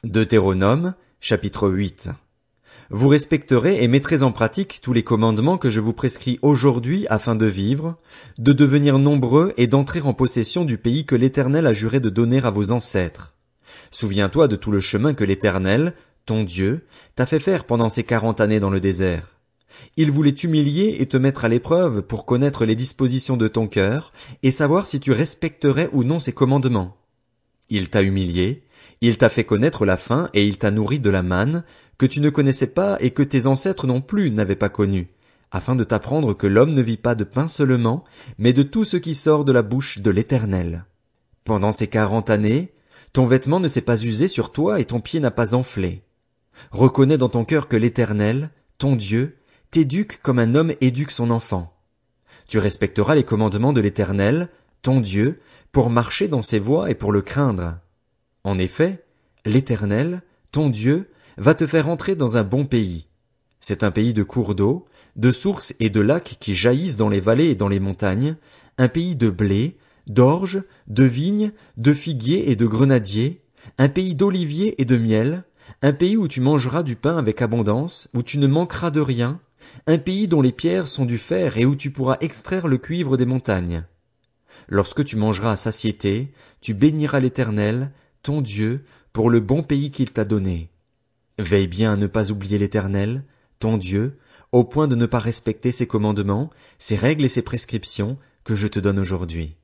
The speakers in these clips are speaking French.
Deutéronome, chapitre 8. Vous respecterez et mettrez en pratique tous les commandements que je vous prescris aujourd'hui afin de vivre, de devenir nombreux et d'entrer en possession du pays que l'Éternel a juré de donner à vos ancêtres. Souviens-toi de tout le chemin que l'Éternel, ton Dieu, t'a fait faire pendant ces 40 années dans le désert. Il voulait t'humilier et te mettre à l'épreuve pour connaître les dispositions de ton cœur et savoir si tu respecterais ou non ses commandements. Il t'a humilié, il t'a fait connaître la faim et il t'a nourri de la manne, que tu ne connaissais pas et que tes ancêtres non plus n'avaient pas connue, afin de t'apprendre que l'homme ne vit pas de pain seulement, mais de tout ce qui sort de la bouche de l'Éternel. Pendant ces 40 années, ton vêtement ne s'est pas usé sur toi et ton pied n'a pas enflé. Reconnais dans ton cœur que l'Éternel, ton Dieu, t'éduque comme un homme éduque son enfant. Tu respecteras les commandements de l'Éternel, ton Dieu, pour marcher dans ses voies et pour le craindre. En effet, l'Éternel, ton Dieu, va te faire entrer dans un bon pays. C'est un pays de cours d'eau, de sources et de lacs qui jaillissent dans les vallées et dans les montagnes, un pays de blé, d'orge, de vignes, de figuiers et de grenadiers, un pays d'oliviers et de miel, un pays où tu mangeras du pain avec abondance, où tu ne manqueras de rien, un pays dont les pierres sont du fer et où tu pourras extraire le cuivre des montagnes. Lorsque tu mangeras à satiété, tu béniras l'Éternel, ton Dieu, pour le bon pays qu'il t'a donné. Veille bien à ne pas oublier l'Éternel, ton Dieu, au point de ne pas respecter ses commandements, ses règles et ses prescriptions que je te donne aujourd'hui.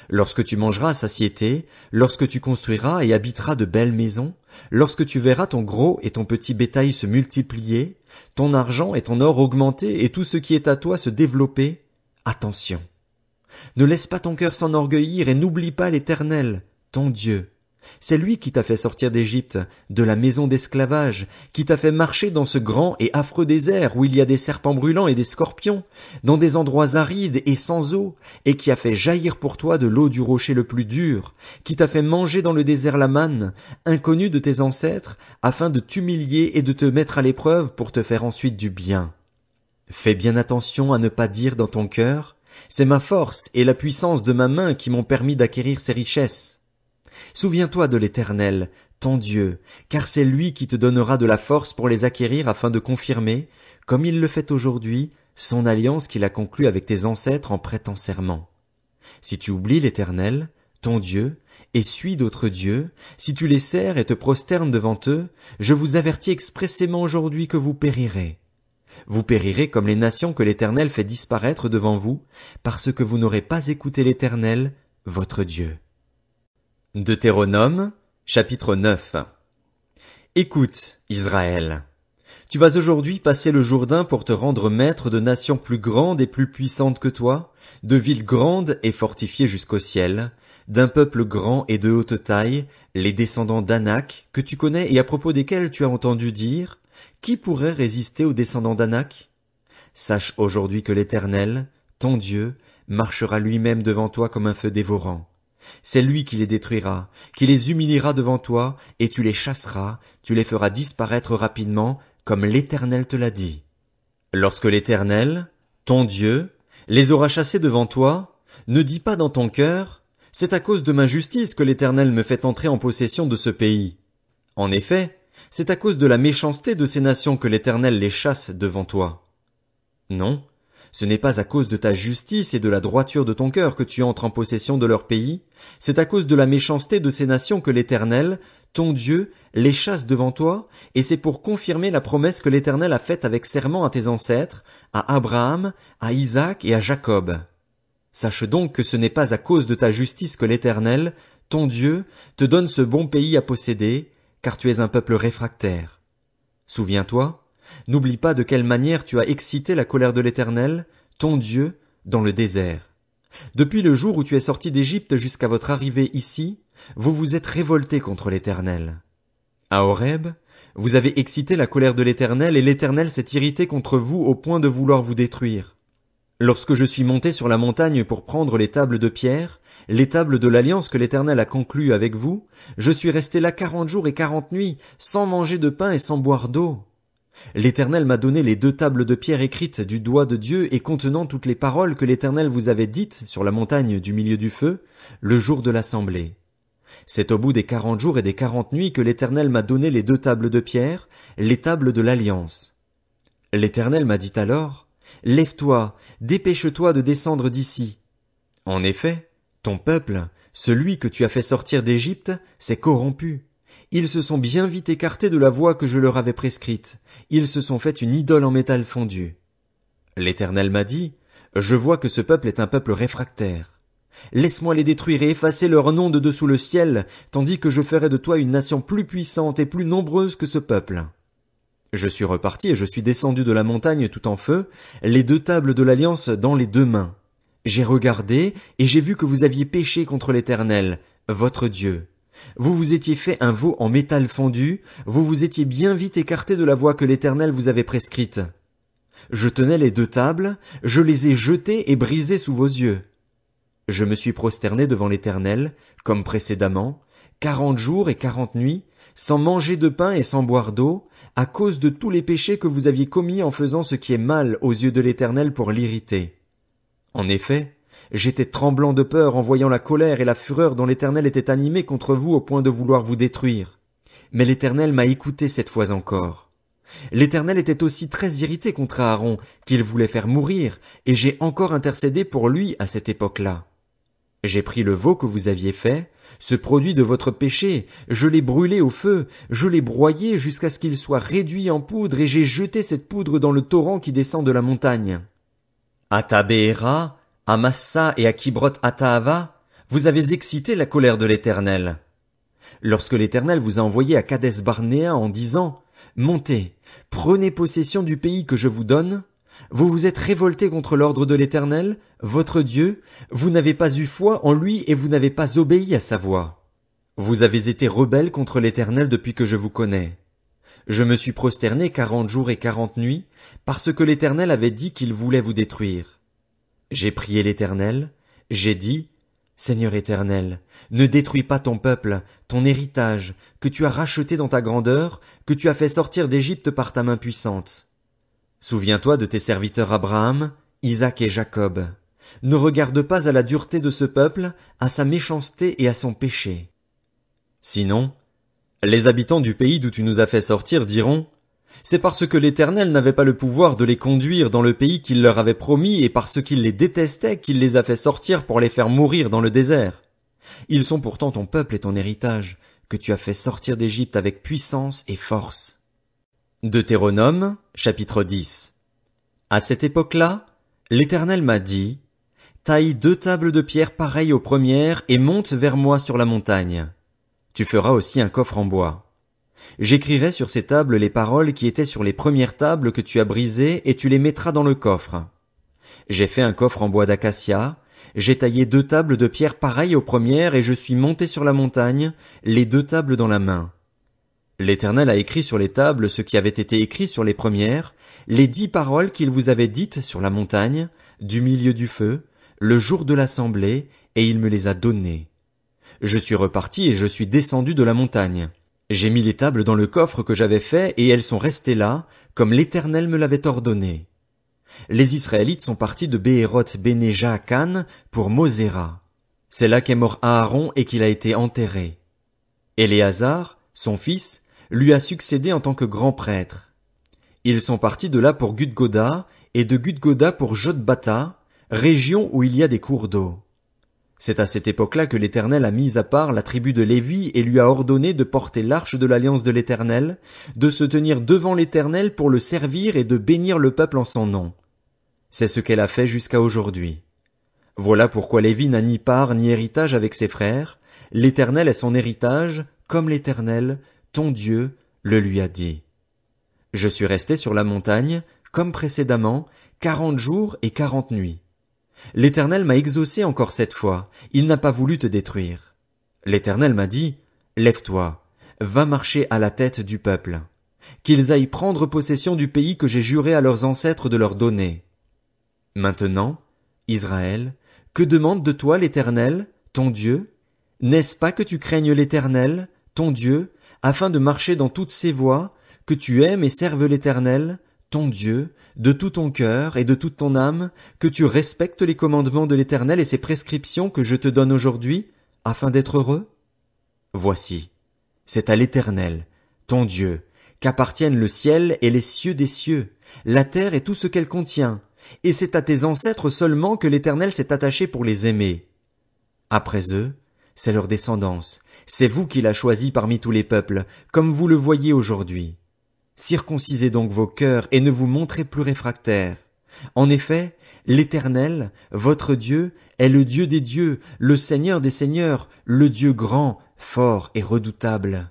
Lorsque tu mangeras à satiété, lorsque tu construiras et habiteras de belles maisons, lorsque tu verras ton gros et ton petit bétail se multiplier, ton argent et ton or augmenter et tout ce qui est à toi se développer, attention. Ne laisse pas ton cœur s'enorgueillir et n'oublie pas l'Éternel, ton Dieu. C'est lui qui t'a fait sortir d'Égypte, de la maison d'esclavage, qui t'a fait marcher dans ce grand et affreux désert où il y a des serpents brûlants et des scorpions, dans des endroits arides et sans eau, et qui a fait jaillir pour toi de l'eau du rocher le plus dur, qui t'a fait manger dans le désert la manne, inconnue de tes ancêtres, afin de t'humilier et de te mettre à l'épreuve pour te faire ensuite du bien. Fais bien attention à ne pas dire dans ton cœur, c'est ma force et la puissance de ma main qui m'ont permis d'acquérir ces richesses. Souviens-toi de l'Éternel, ton Dieu, car c'est lui qui te donnera de la force pour les acquérir afin de confirmer, comme il le fait aujourd'hui, son alliance qu'il a conclue avec tes ancêtres en prêtant serment. Si tu oublies l'Éternel, ton Dieu, et suis d'autres dieux, si tu les sers et te prosternes devant eux, je vous avertis expressément aujourd'hui que vous périrez. Vous périrez comme les nations que l'Éternel fait disparaître devant vous, parce que vous n'aurez pas écouté l'Éternel, votre Dieu. Deutéronome, chapitre 9. Écoute, Israël. Tu vas aujourd'hui passer le Jourdain pour te rendre maître de nations plus grandes et plus puissantes que toi, de villes grandes et fortifiées jusqu'au ciel, d'un peuple grand et de haute taille, les descendants d'Anak, que tu connais et à propos desquels tu as entendu dire, qui pourrait résister aux descendants d'Anak? Sache aujourd'hui que l'Éternel, ton Dieu, marchera lui-même devant toi comme un feu dévorant. C'est lui qui les détruira, qui les humiliera devant toi, et tu les chasseras, tu les feras disparaître rapidement, comme l'Éternel te l'a dit. Lorsque l'Éternel, ton Dieu, les aura chassés devant toi, ne dis pas dans ton cœur, c'est à cause de ma justice que l'Éternel me fait entrer en possession de ce pays. En effet, c'est à cause de la méchanceté de ces nations que l'Éternel les chasse devant toi. Non, ce n'est pas à cause de ta justice et de la droiture de ton cœur que tu entres en possession de leur pays, c'est à cause de la méchanceté de ces nations que l'Éternel, ton Dieu, les chasse devant toi, et c'est pour confirmer la promesse que l'Éternel a faite avec serment à tes ancêtres, à Abraham, à Isaac et à Jacob. Sache donc que ce n'est pas à cause de ta justice que l'Éternel, ton Dieu, te donne ce bon pays à posséder, car tu es un peuple réfractaire. Souviens-toi, n'oublie pas de quelle manière tu as excité la colère de l'Éternel, ton Dieu, dans le désert. Depuis le jour où tu es sorti d'Égypte jusqu'à votre arrivée ici, vous vous êtes révoltés contre l'Éternel. À Horeb, vous avez excité la colère de l'Éternel et l'Éternel s'est irrité contre vous au point de vouloir vous détruire. Lorsque je suis monté sur la montagne pour prendre les tables de pierre, les tables de l'alliance que l'Éternel a conclue avec vous, je suis resté là 40 jours et 40 nuits, sans manger de pain et sans boire d'eau. L'Éternel m'a donné les 2 tables de pierre écrites du doigt de Dieu et contenant toutes les paroles que l'Éternel vous avait dites sur la montagne du milieu du feu, le jour de l'assemblée. C'est au bout des 40 jours et des 40 nuits que l'Éternel m'a donné les 2 tables de pierre, les tables de l'Alliance. L'Éternel m'a dit alors, Lève-toi, dépêche-toi de descendre d'ici. En effet, ton peuple, celui que tu as fait sortir d'Égypte, s'est corrompu. Ils se sont bien vite écartés de la voie que je leur avais prescrite. Ils se sont fait une idole en métal fondu. L'Éternel m'a dit, Je vois que ce peuple est un peuple réfractaire. Laisse-moi les détruire et effacer leur nom de dessous le ciel, tandis que je ferai de toi une nation plus puissante et plus nombreuse que ce peuple. Je suis reparti et je suis descendu de la montagne tout en feu, les 2 tables de l'Alliance dans les 2 mains. J'ai regardé et j'ai vu que vous aviez péché contre l'Éternel, votre Dieu. Vous vous étiez fait un veau en métal fondu, vous vous étiez bien vite écarté de la voie que l'Éternel vous avait prescrite. Je tenais les 2 tables, je les ai jetées et brisées sous vos yeux. Je me suis prosterné devant l'Éternel, comme précédemment, 40 jours et 40 nuits, sans manger de pain et sans boire d'eau, à cause de tous les péchés que vous aviez commis en faisant ce qui est mal aux yeux de l'Éternel pour l'irriter. En effet, j'étais tremblant de peur en voyant la colère et la fureur dont l'Éternel était animé contre vous au point de vouloir vous détruire. Mais l'Éternel m'a écouté cette fois encore. L'Éternel était aussi très irrité contre Aaron, qu'il voulait faire mourir, et j'ai encore intercédé pour lui à cette époque-là. J'ai pris le veau que vous aviez fait, ce produit de votre péché, je l'ai brûlé au feu, je l'ai broyé jusqu'à ce qu'il soit réduit en poudre et j'ai jeté cette poudre dans le torrent qui descend de la montagne. À Tabéhéra, à Massa et à Kibroth Hattaava, vous avez excité la colère de l'Éternel. Lorsque l'Éternel vous a envoyé à Kadès Barnéa en disant, Montez, prenez possession du pays que je vous donne, vous vous êtes révoltés contre l'ordre de l'Éternel, votre Dieu, vous n'avez pas eu foi en lui et vous n'avez pas obéi à sa voix. Vous avez été rebelles contre l'Éternel depuis que je vous connais. Je me suis prosterné 40 jours et 40 nuits, parce que l'Éternel avait dit qu'il voulait vous détruire. J'ai prié l'Éternel, j'ai dit, Seigneur Éternel, ne détruis pas ton peuple, ton héritage, que tu as racheté dans ta grandeur, que tu as fait sortir d'Égypte par ta main puissante. Souviens-toi de tes serviteurs Abraham, Isaac et Jacob. Ne regarde pas à la dureté de ce peuple, à sa méchanceté et à son péché. Sinon, les habitants du pays d'où tu nous as fait sortir diront, c'est parce que l'Éternel n'avait pas le pouvoir de les conduire dans le pays qu'il leur avait promis et parce qu'il les détestait qu'il les a fait sortir pour les faire mourir dans le désert. Ils sont pourtant ton peuple et ton héritage, que tu as fait sortir d'Égypte avec puissance et force. Deutéronome, chapitre 10. À cette époque-là, l'Éternel m'a dit, taille 2 tables de pierre pareilles aux premières et monte vers moi sur la montagne. Tu feras aussi un coffre en bois. J'écrirai sur ces tables les paroles qui étaient sur les premières tables que tu as brisées et tu les mettras dans le coffre. J'ai fait un coffre en bois d'acacia, j'ai taillé 2 tables de pierre pareilles aux premières et je suis monté sur la montagne, les 2 tables dans la main. L'Éternel a écrit sur les tables ce qui avait été écrit sur les premières, les 10 paroles qu'il vous avait dites sur la montagne, du milieu du feu, le jour de l'assemblée, et il me les a données. Je suis reparti et je suis descendu de la montagne. J'ai mis les tables dans le coffre que j'avais fait et elles sont restées là, comme l'Éternel me l'avait ordonné. Les Israélites sont partis de Béhéroth Béné Jaakan pour Moséra. C'est là qu'est mort Aaron et qu'il a été enterré. Éléazar, son fils, lui a succédé en tant que grand prêtre. Ils sont partis de là pour Gudgoda et de Gudgoda pour Jotbata, région où il y a des cours d'eau. C'est à cette époque-là que l'Éternel a mis à part la tribu de Lévi et lui a ordonné de porter l'arche de l'alliance de l'Éternel, de se tenir devant l'Éternel pour le servir et de bénir le peuple en son nom. C'est ce qu'elle a fait jusqu'à aujourd'hui. Voilà pourquoi Lévi n'a ni part ni héritage avec ses frères. L'Éternel est son héritage, comme l'Éternel, ton Dieu, le lui a dit. Je suis resté sur la montagne, comme précédemment, 40 jours et 40 nuits. L'Éternel m'a exaucé encore cette fois, il n'a pas voulu te détruire. L'Éternel m'a dit, lève-toi, va marcher à la tête du peuple, qu'ils aillent prendre possession du pays que j'ai juré à leurs ancêtres de leur donner. Maintenant, Israël, que demande de toi l'Éternel, ton Dieu? N'est-ce pas que tu craignes l'Éternel, ton Dieu, afin de marcher dans toutes ses voies, que tu aimes et serves l'Éternel, ton Dieu, de tout ton cœur et de toute ton âme, que tu respectes les commandements de l'Éternel et ses prescriptions que je te donne aujourd'hui, afin d'être heureux? Voici, c'est à l'Éternel, ton Dieu, qu'appartiennent le ciel et les cieux des cieux, la terre et tout ce qu'elle contient, et c'est à tes ancêtres seulement que l'Éternel s'est attaché pour les aimer. Après eux, c'est leur descendance, c'est vous qui l'a choisi parmi tous les peuples, comme vous le voyez aujourd'hui. Circoncisez donc vos cœurs et ne vous montrez plus réfractaires. En effet, l'Éternel, votre Dieu, est le Dieu des dieux, le Seigneur des seigneurs, le Dieu grand, fort et redoutable.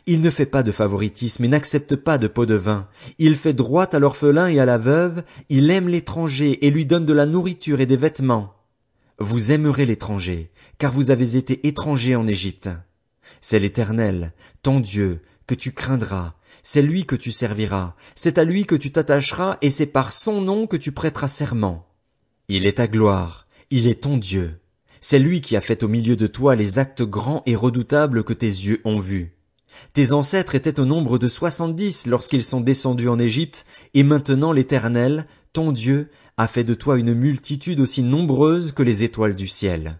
Il ne fait pas de favoritisme et n'accepte pas de pot de vin. Il fait droit à l'orphelin et à la veuve, il aime l'étranger et lui donne de la nourriture et des vêtements. Vous aimerez l'étranger, car vous avez été étrangers en Égypte. C'est l'Éternel, ton Dieu, que tu craindras, c'est lui que tu serviras, c'est à lui que tu t'attacheras et c'est par son nom que tu prêteras serment. Il est ta gloire, il est ton Dieu. C'est lui qui a fait au milieu de toi les actes grands et redoutables que tes yeux ont vus. Tes ancêtres étaient au nombre de 70 lorsqu'ils sont descendus en Égypte, et maintenant l'Éternel, ton Dieu, a fait de toi une multitude aussi nombreuse que les étoiles du ciel.